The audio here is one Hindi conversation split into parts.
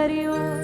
हरिओम।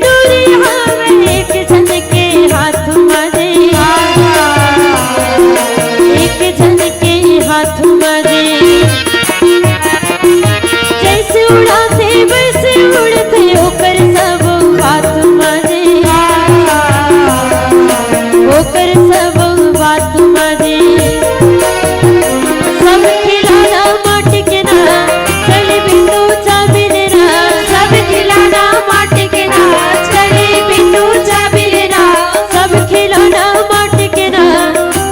चोरी हवे एक जन के हाथ मजे, एक जन के हाथ मजे। जैसे उड़ाते वैसे उड़ते होकर सब बात मजे, होकर सब बात मजे। सब खिलाना माटी के ना चले बिंदु चाबिले ना, सब खिलाना माटी के ना चले बिंदु चाबिले ना, सब खिलाना माटी के ना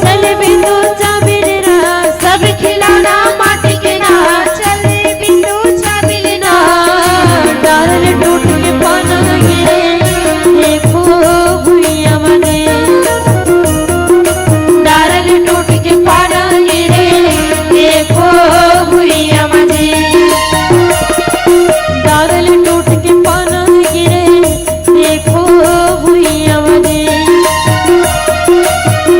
चले बिंदु चाबिले ना, सब खिलाना माटी के ना चले बिंदु चाबिले ना। डाल टूट के पाना गिरे देखो भुइया मने, डाल टूट के पाना गिरे देखो भुइया मने, डाल टूट के पाना गिरे देखो भुइया मने,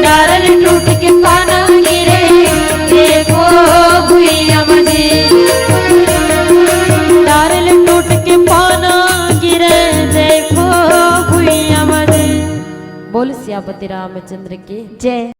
डाल टूट के पाना गिरे देखो भुइया मने, डाल टूट के पाना गिरे देखो भुइया मने। बोल सियापति रामचंद्र की जय।